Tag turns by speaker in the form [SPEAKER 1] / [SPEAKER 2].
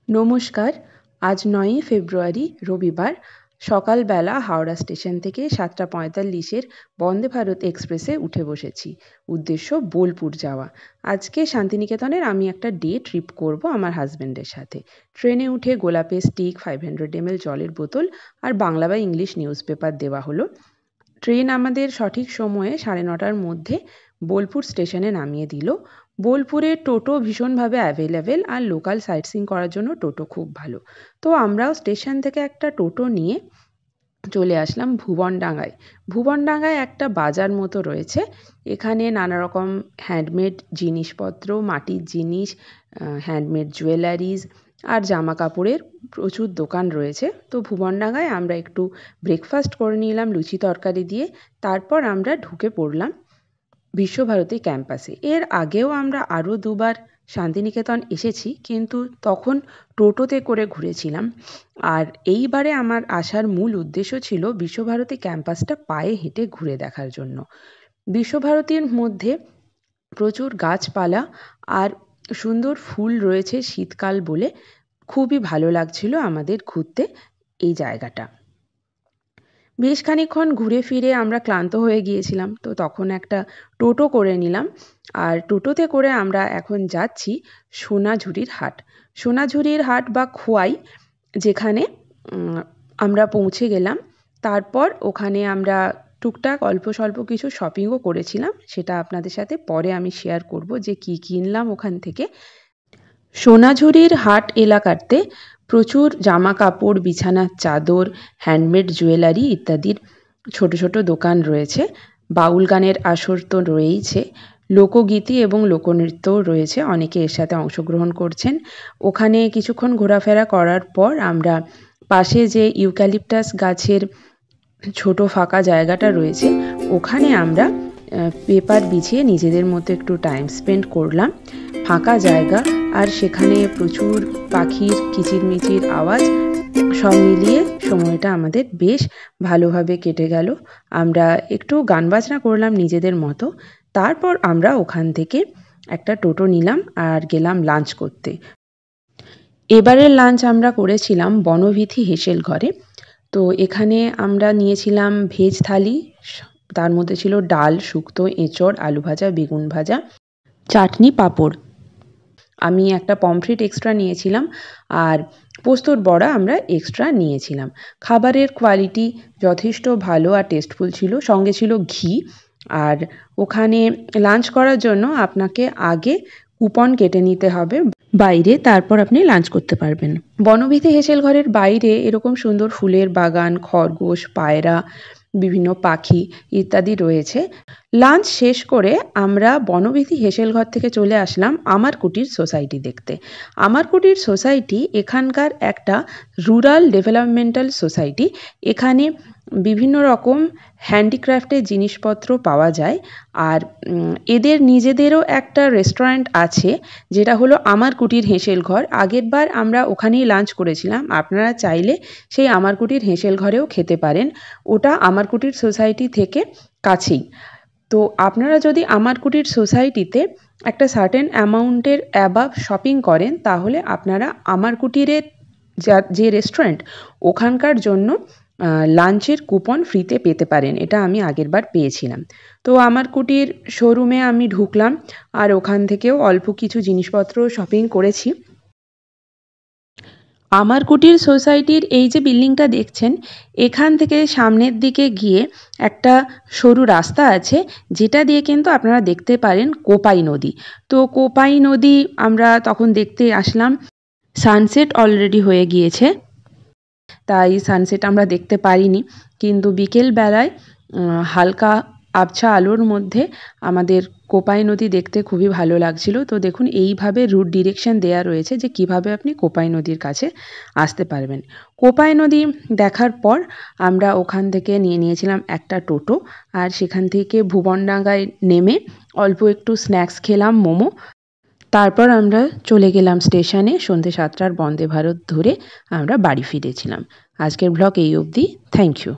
[SPEAKER 1] নমস্কার। আজ ৯ই ফেব্রুয়ারি রবিবার সকালবেলা হাওড়া স্টেশন থেকে ৭:৪৫-এর বন্দে ভারত এক্সপ্রেসে উঠে বসেছি। উদ্দেশ্য বোলপুর যাওয়া। আজকে শান্তিনিকেতনের আমি একটা ডে ট্রিপ করব আমার হাজব্যান্ডের সাথে। ট্রেনে উঠে গোলাপের স্টিক, 500 ml জলের বোতল আর বাংলা বা ইংলিশ নিউজ পেপার দেওয়া হলো। ট্রেন আমাদের সঠিক সময়ে 9:30টার মধ্যে বোলপুর স্টেশনে নামিয়ে দিল। বোলপুরে টোটো ভীষণভাবে অ্যাভেলেবেল আর লোকাল সাইট সিইং করার জন্য টোটো খুব ভালো। তো আমরাও স্টেশন থেকে একটা টোটো নিয়ে চলে আসলাম ভুবনডাঙ্গায়। ভুবনডাঙ্গায় একটা বাজার মতো রয়েছে। এখানে নানা রকম হ্যান্ডমেড জিনিসপত্র, মাটির জিনিস, হ্যান্ডমেড জুয়েলারিজ আর জামা কাপড়ের প্রচুর দোকান রয়েছে। তো ভুবনডাঙ্গায় আমরা একটু ব্রেকফাস্ট করে নিলাম লুচি তরকারি দিয়ে। তারপর আমরা ঢুকে পড়লাম বিশ্বভারতী ক্যাম্পাসে। এর আগেও আমরা আরও দুবার শান্তিনিকেতন এসেছি, কিন্তু তখন টোটোতে করে ঘুরেছিলাম। আর এইবারে আমার আসার মূল উদ্দেশ্য ছিল বিশ্বভারতী ক্যাম্পাসটা পায়ে হেঁটে ঘুরে দেখার জন্য। বিশ্বভারতীর মধ্যে প্রচুর গাছপালা আর সুন্দর ফুল রয়েছে শীতকাল বলে খুবই ভালো লাগছিল আমাদের ঘুরতে এই জায়গাটা। বেশ খানিকক্ষণ ঘুরে ফিরে আমরা ক্লান্ত হয়ে গিয়েছিলাম, তো তখন একটা টোটো করে নিলাম। আর টোটোতে করে আমরা এখন যাচ্ছি সোনাঝুরির হাট। সোনাঝুরির হাট বা খোয়াই, যেখানে আমরা পৌঁছে গেলাম। তারপর ওখানে আমরা টুকটাক অল্প স্বল্প কিছু শপিংও করেছিলাম, সেটা আপনাদের সাথে পরে আমি শেয়ার করব যে কী কিনলাম ওখান থেকে। সোনাঝুরির হাট এলাকাতে প্রচুর জামা কাপড়, বিছানার চাদর, হ্যান্ডমেড জুয়েলারি ইত্যাদির ছোট ছোট দোকান রয়েছে। বাউল গানের আসর তো রয়েইছে, লোকগীতি এবং লোকনৃত্যও রয়েছে। অনেকে এর সাথে অংশগ্রহণ করছেন। ওখানে কিছুক্ষণ ঘোরাফেরা করার পর আমরা পাশে যে ইউক্যালিপটাস গাছের ছোট ফাঁকা জায়গাটা রয়েছে, ওখানে আমরা পেপার বিছিয়ে নিজেদের মতো একটু টাইম স্পেন্ড করলাম। ফাঁকা জায়গা আর সেখানে প্রচুর পাখির কিচিরমিচির আওয়াজ, সব মিলিয়ে সময়টা আমাদের বেশ ভালোভাবে কেটে গেল। আমরা একটু গান বাজনা করলাম নিজেদের মতো। তারপর আমরা ওখান থেকে একটা টোটো নিলাম আর গেলাম লাঞ্চ করতে। এবারের লাঞ্চ আমরা করেছিলাম বনবিথি হেসেল ঘরে। তো এখানে আমরা নিয়েছিলাম ভেজ থালি, তার মধ্যে ছিল ডাল, শুক্তো, এঁচড়, আলু ভাজা, বেগুন ভাজা, চাটনি, পাঁপড়। আমি একটা পমফ্রেট এক্সট্রা নিয়েছিলাম আর পোস্তর বড়া আমরা এক্সট্রা নিয়েছিলাম। খাবারের কোয়ালিটি যথেষ্ট ভালো আর টেস্টফুল ছিল, সঙ্গে ছিল ঘি। আর ওখানে লাঞ্চ করার জন্য আপনাকে আগে কুপন কেটে নিতে হবে বাইরে, তারপর আপনি লাঞ্চ করতে পারবেন। বনবিথি হেসেল ঘরের বাইরে এরকম সুন্দর ফুলের বাগান, খরগোশ, পায়রা, বিভিন্ন পাখি ইত্যাদি রয়েছে। লাঞ্চ শেষ করে আমরা বনবিথি হেসেল ঘর থেকে চলে আসলাম আমার কুটির সোসাইটি দেখতে। আমার কুটির সোসাইটি এখানকার একটা রুরাল ডেভেলপমেন্টাল সোসাইটি। এখানে বিভিন্ন রকম হ্যান্ডিক্রাফটের জিনিসপত্র পাওয়া যায়। আর এদের নিজেদেরও একটা রেস্টুরেন্ট আছে, যেটা হলো আমার কুটির হেসেল ঘর। আগেরবার আমরা ওখানেই লাঞ্চ করেছিলাম। আপনারা চাইলে সেই আমার কুটির হেসেল ঘরেও খেতে পারেন। ওটা আমার কুটির সোসাইটি থেকে কাছেই। তো আপনারা যদি আমার কুটির সোসাইটিতে একটা সার্টেন অ্যামাউন্টের অ্যাবাভ শপিং করেন, তাহলে আপনারা আমার কুটিরের যে রেস্টুরেন্ট, ওখানকার জন্য লাঞ্চের কুপন ফ্রিতে পেতে পারেন। এটা আমি আগেরবার পেয়েছিলাম। তো আমার কুটির শোরুমে আমি ঢুকলাম আর ওখান থেকেও অল্প কিছু জিনিসপত্র শপিং করেছি। আমার কুটির সোসাইটির এই যে বিল্ডিংটা দেখছেন, এখান থেকে সামনের দিকে গিয়ে একটা সরু রাস্তা আছে, যেটা দিয়ে কিন্তু আপনারা দেখতে পারেন কোপাই নদী। তো কোপাই নদী আমরা তখন দেখতে আসলাম। সানসেট অলরেডি হয়ে গিয়েছে, তাই সানসেট আমরা দেখতে পারিনি, কিন্তু বিকেলবেলায় হালকা আবছা আলোর মধ্যে আমাদের কোপাই নদী দেখতে খুবই ভালো লাগছিল। তো দেখুন, এইভাবে রুট ডিরেকশন দেয়া রয়েছে যে কিভাবে আপনি কোপাই নদীর কাছে আসতে পারবেন। কোপাই নদী দেখার পর আমরা ওখান থেকে নিয়েছিলাম একটা টোটো, আর সেখান থেকে ভুবনডাঙ্গায় নেমে অল্প একটু স্ন্যাক্স খেলাম, মোমো। তারপর আমরা চলে গেলাম স্টেশনে। সন্ধ্যে 7টার বন্দে ভারত ধরে আমরা বাড়ি ফিরেছিলাম। আজকের ব্লগ এই অবধি। Thank you.